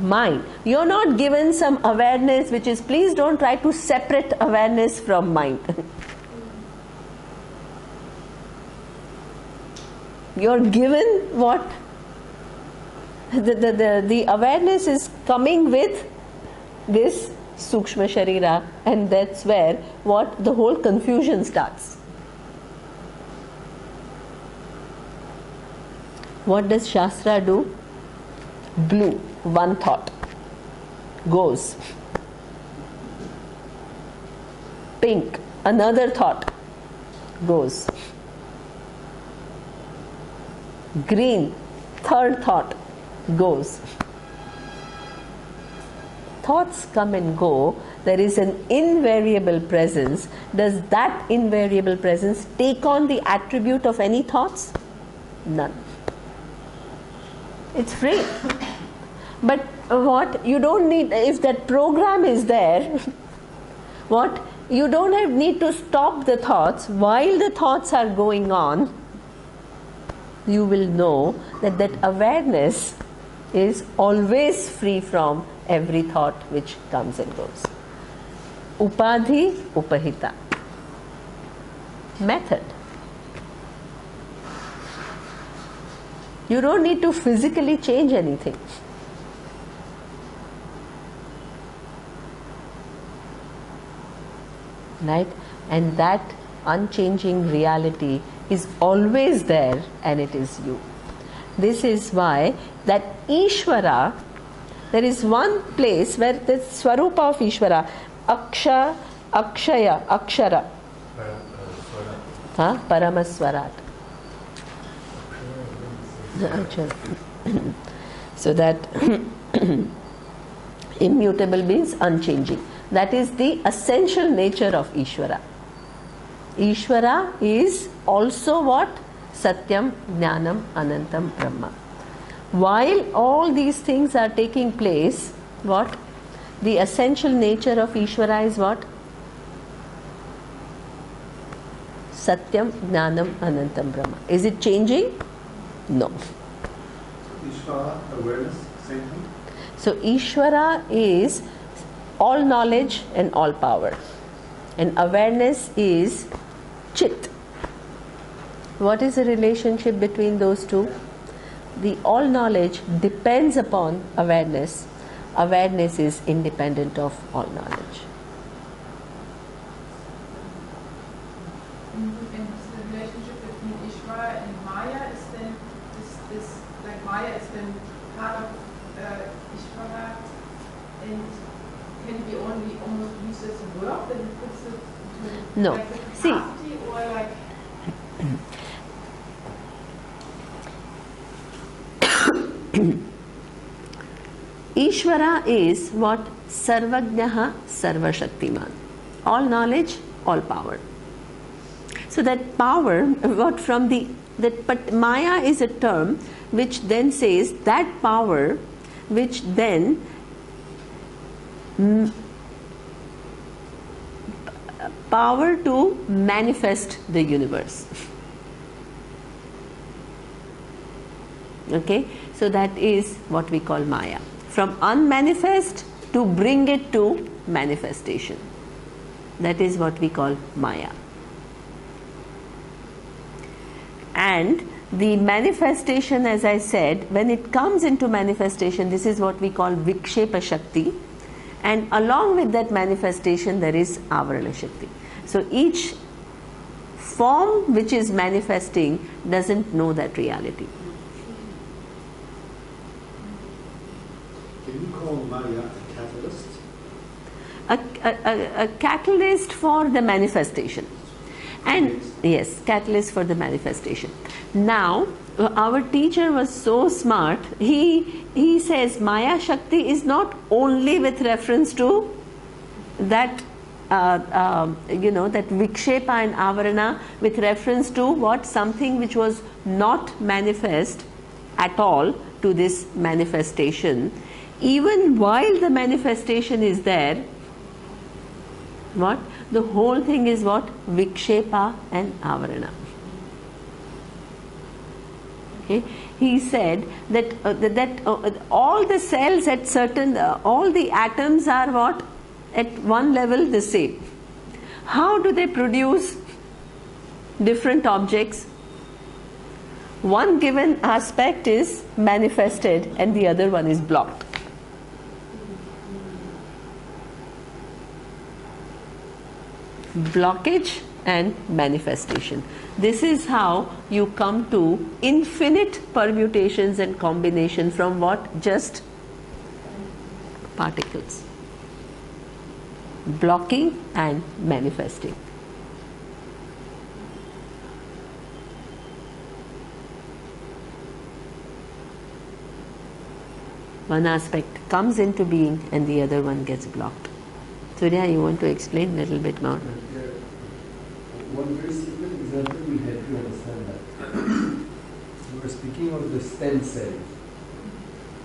Mind. You're not given some awareness which is, please don't try to separate awareness from mind. You're given what? The awareness is coming with this Sukshma Sharira, and that's where what the whole confusion starts. What does Shastra do? Blue, one thought, goes. Pink, another thought, goes. Green, third thought, goes. Thoughts come and go. There is an invariable presence. Does that invariable presence take on the attribute of any thoughts? None. It's free. But what? You don't need, if that program is there, what? You don't need to stop the thoughts. While the thoughts are going on, you will know that that awareness is always free from every thought which comes and goes. Upadhi upahita. Method. You don't need to physically change anything. right? And that unchanging reality is always there, and it is you. This is why that Ishvara, there is one place where the Swarupa of Ishvara, Akshaya, Akshara, Paramaswarat. So that immutable means unchanging. That is the essential nature of Ishvara. Ishvara is also what? Satyam, Jnanam, Anantam, Brahma. While all these things are taking place, what? The essential nature of Ishvara is what? Satyam, Jnanam, Anantam, Brahma. Is it changing? No. Ishvara, awareness, same thing? So Ishvara is all knowledge and all power. And awareness is Chit. What is the relationship between those two? The all knowledge depends upon awareness. Awareness is independent of all knowledge. And the relationship between Ishvara and Maya is then is like Maya is then part of Ishvara, and can it be only almost used as a verb that it puts it into No. like the See. capacity, or like Ishvara is what? Sarvajnaha Sarvashaktiman. All knowledge, all power. So that power, what from the that but Maya is a term which then says that power which then power to manifest the universe. Okay, so that is what we call Maya. From unmanifest to bring it to manifestation. That is what we call Maya. And the manifestation, as I said, when it comes into manifestation, this is what we call Vikshepa Shakti. And along with that manifestation, there is Avarana Shakti. So each form which is manifesting doesn't know that reality. Can you call Maya a catalyst? A catalyst for the manifestation. And yes, catalyst for the manifestation. Now, our teacher was so smart. He says Maya Shakti is not only with reference to that that Vikshepa and Avarana, with reference to what? Something which was not manifest at all to this manifestation. Even while the manifestation is there, what? The whole thing is what? Vikshepa and Avarana. Okay. He said that all the cells at certain, all the atoms are what? At one level the same. How do they produce different objects? One given aspect is manifested and the other one is blocked. Blockage and manifestation. This is how you come to infinite permutations and combination from what? Just particles. Blocking and manifesting. One aspect comes into being and the other one gets blocked. Surya, you want to explain a little bit more? One very simple example will help you understand that. We were speaking of the stem cells.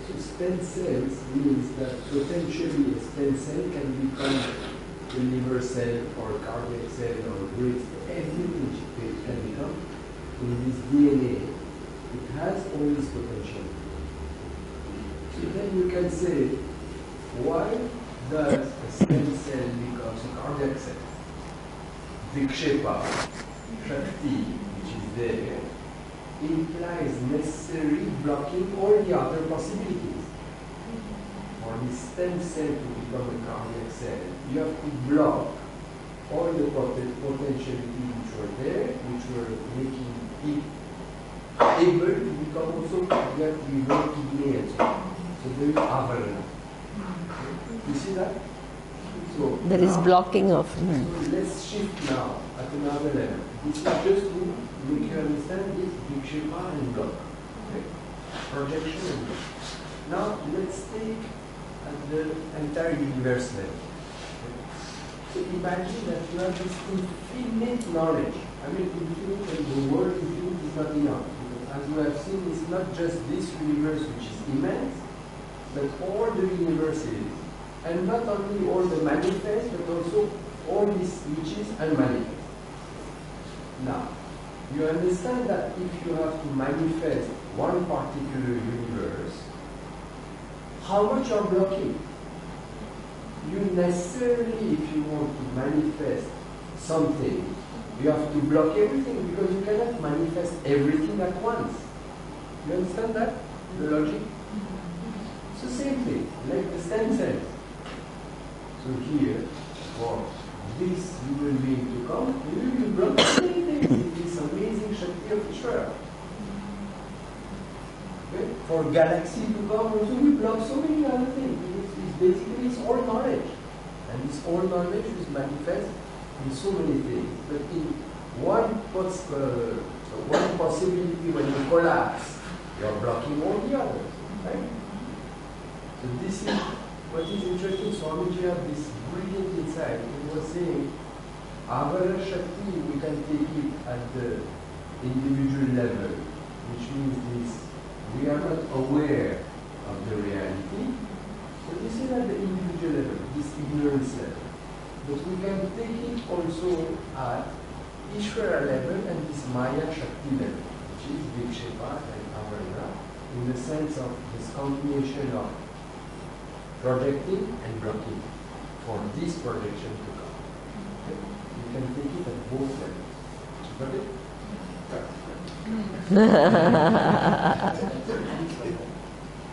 So stem cells means that potentially a stem cell can become a liver cell or a cardiac cell or a brain cell. Everything it can become. In this DNA, it has all this potential. So then you can say, why does a stem cell becomes a cardiac cell? Vikshepa, Shakti, which is there, implies necessarily blocking all the other possibilities. For the stem cell to become a cardiac cell, you have to block all the potentiality which were there, which were making it able to become also that we want to be able. So there is Āśvalāyana. You see that? So There is now, blocking of. So let's shift now at another level. This is just to make you understand this vikshepa and block. Okay? Projection and block. Now let's take at the entire universe level. So imagine that you have this infinite knowledge. I mean, infinite and the word infinite is not enough. Because as you have seen, it's not just this universe which is immense, but all the universes. And not only all the manifest, but also all this which is unmanifest. Now, you understand that if you have to manifest one particular universe, how much you're blocking? You necessarily, if you want to manifest something, you have to block everything because you cannot manifest everything at once. You understand that? The logic? It's the same thing, like the stem cells. So here, for this human being to come, you will block many things with this amazing Shakti of Ishvara. Okay? For galaxy to come, also we block so many other things. Basically, it's all knowledge. And this all knowledge is manifest in so many things. But in one possibility, when you collapse, you are blocking all the others. Right? So this is what is interesting. Swamiji had this brilliant insight. He was saying, Āśvalāyana Shakti, we can take it at the individual level, which means this, we are not aware of the reality. So this is at the individual level, this ignorance level. But we can take it also at Ishvara level and this Maya Shakti level, which is Vikshepa and Āśvalāyana, in the sense of this combination of projecting and blocking for this projection to come. Okay? You can take it at both levels. Got it?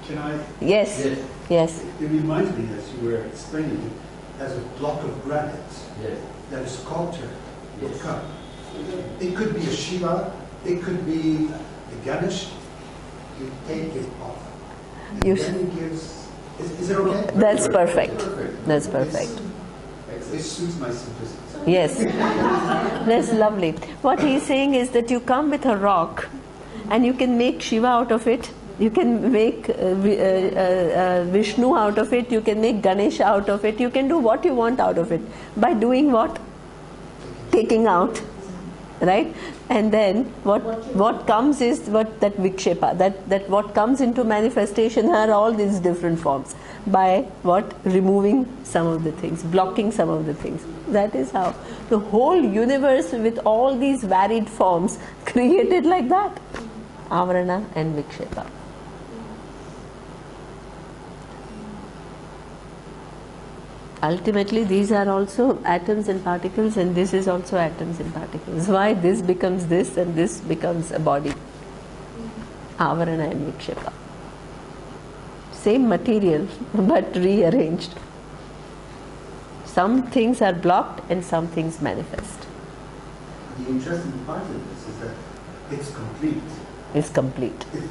Can I? Yes. Yes. Yes. It reminds me, as you were explaining it, as a block of granite Yes. that a sculptor will Yes. cut. It could be a Shiva, it could be a Ganesh. You take it off. And You then it gives. Is it okay? That's perfect. That's perfect. This suits my simplicity. Yes. That's lovely. What he's saying is that you come with a rock and you can make Shiva out of it. You can make Vishnu out of it. You can make Ganesha out of it. You can do what you want out of it. By doing what? Taking out. Right? And then what comes is what that vikshepa, that what comes into manifestation are all these different forms. By what? Removing some of the things, blocking some of the things. That is how the whole universe with all these varied forms created like that. Avarana and vikshepa. Ultimately, these are also atoms and particles, and this is also atoms and particles. Why this becomes this and this becomes a body? Avarana and vikshepa. Same material, but rearranged. Some things are blocked and some things manifest. The interesting part of this is that it's complete. It's complete. And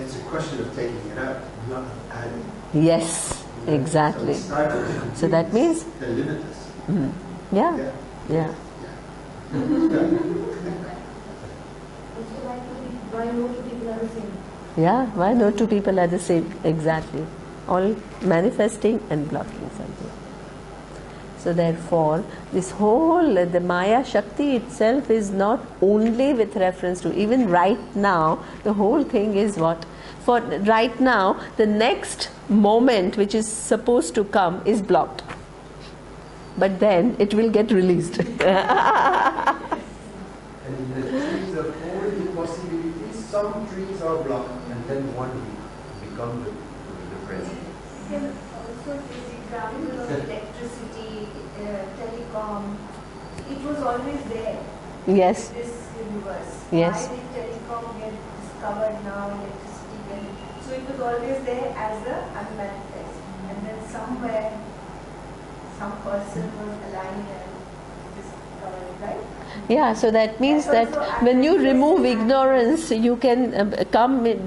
it's a question of taking it out, not of adding. Yes, exactly. So that means. They're limitless. Yeah, Yeah. yeah. Why no two people are the same? Yeah, why no two people are the same? Exactly. All manifesting and blocking something. So therefore, this whole, the Maya Shakti itself is not only with reference to, even right now, the whole thing is what? For right now, the next moment which is supposed to come is blocked. But then it will get released. And in the trees of all the possibilities, some trees are blocked, and then one will become the present. Can also this example of electricity, telecom, it was always there. Yes. This universe. Yes. Why did telecom get discovered now, electricity get, so it was always there as a unmanifest. And then somewhere, some person was aligned and this right? Yeah, so that means that when you remove ignorance, you can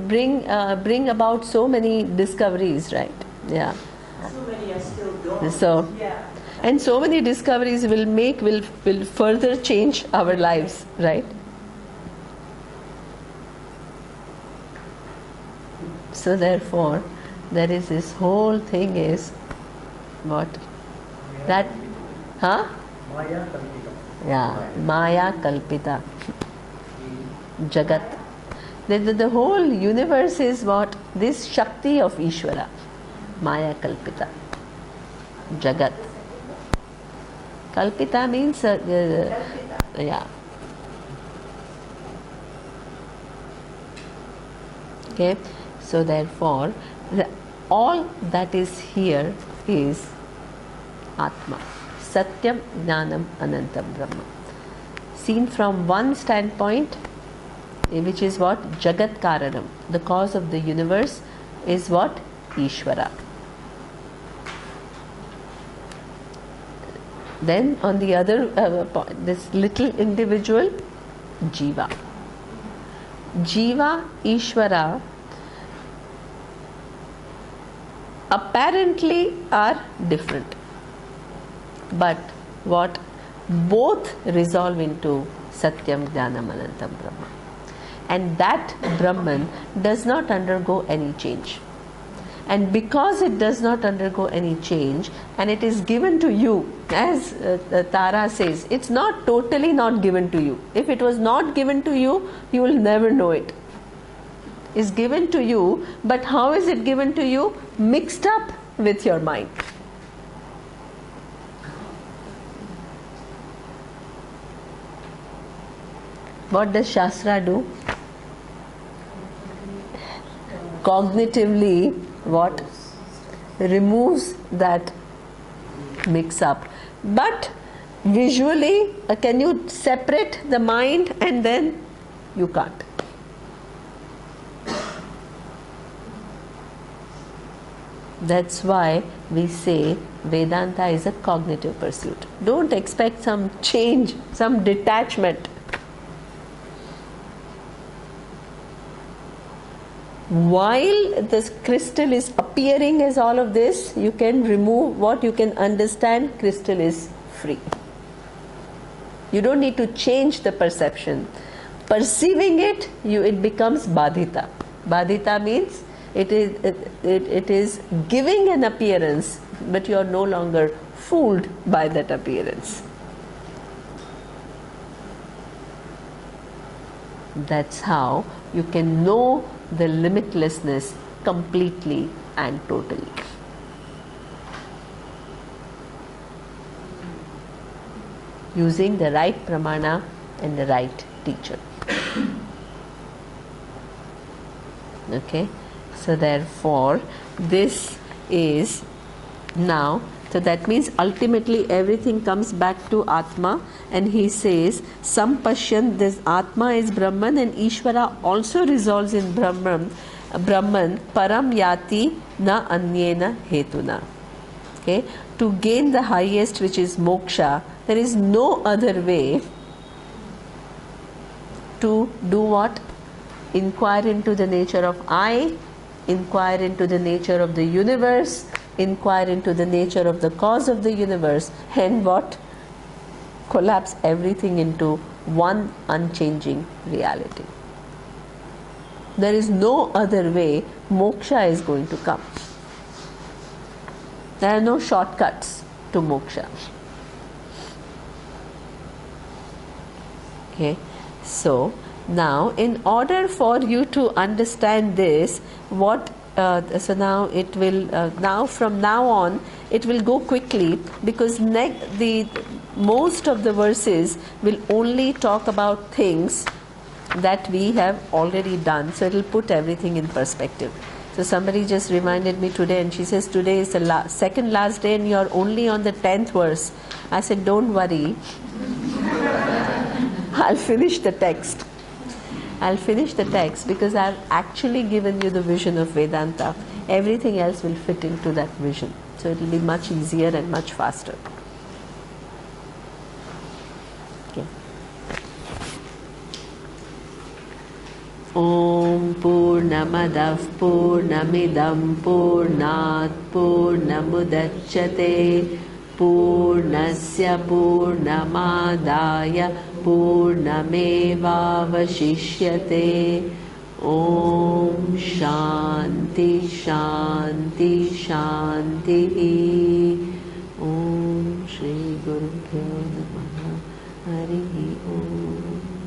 bring about so many discoveries, right? Yeah. So many are still gone. So, Yeah. and so many discoveries will further change our lives, right? So therefore, there is this whole thing is what? That, huh? Maya Kalpita. Yeah, Maya Kalpita. Jagat. The whole universe is what? This Shakti of Ishvara. Maya Kalpita. Jagat. Kalpita means, yeah. Okay, so therefore, all that is here is Atma. Satyam, Jnanam, Anantam, Brahma. Seen from one standpoint, which is what? Jagat Karanam. The cause of the universe is what? Ishvara. Then on the other point, this little individual, Jiva. Jiva, Ishvara apparently are different. But what? Both resolve into Satyam, Jnanam, Anantam, Brahma. And that Brahman does not undergo any change. And because it does not undergo any change, and it is given to you, as Tara says, it's not totally not given to you. If it was not given to you, you will never know it. It's given to you, but how is it given to you? Mixed up with your mind. What does Shastra do? Cognitively, what? Removes that mix up. But visually, can you separate the mind? And then you can't. That's why we say Vedanta is a cognitive pursuit. Don't expect some change, some detachment. While this crystal is appearing as all of this, you can remove what you can understand. Crystal is free. You don't need to change the perception. Perceiving it, it becomes badhita. Badhita means it is giving an appearance, but you are no longer fooled by that appearance. That's how you can know the limitlessness completely and totally. Using the right pramana and the right teacher. Okay, so therefore this is now, so that means ultimately everything comes back to Atma, and he says Sampashyan, this Atma is Brahman, and Ishvara also resolves in Brahman param yati na anyena hetuna. Okay, to gain the highest, which is moksha, there is no other way to do what? Inquire into the nature of I, inquire into the nature of the universe, inquire into the nature of the cause of the universe, and what? Collapse everything into one unchanging reality. There is no other way moksha is going to come. There are no shortcuts to moksha. Okay, so now in order for you to understand this, what so now it will now from now on it will go quickly, because most of the verses will only talk about things that we have already done, so it will put everything in perspective. So somebody just reminded me today, and she says today is the second last day and you are only on the 10th verse. I said, don't worry, I'll finish the text. I'll finish the text because I've actually given you the vision of Vedanta. Everything else will fit into that vision. So it will be much easier and much faster. Om Purnamadah Purnamidam Purnat Purnamudachyate Purnasya Purnamadaya Purnamevavashishyate. Om Shanti Shanti Shanti. Om Shri Guru Pyo Namaha. Hari Om.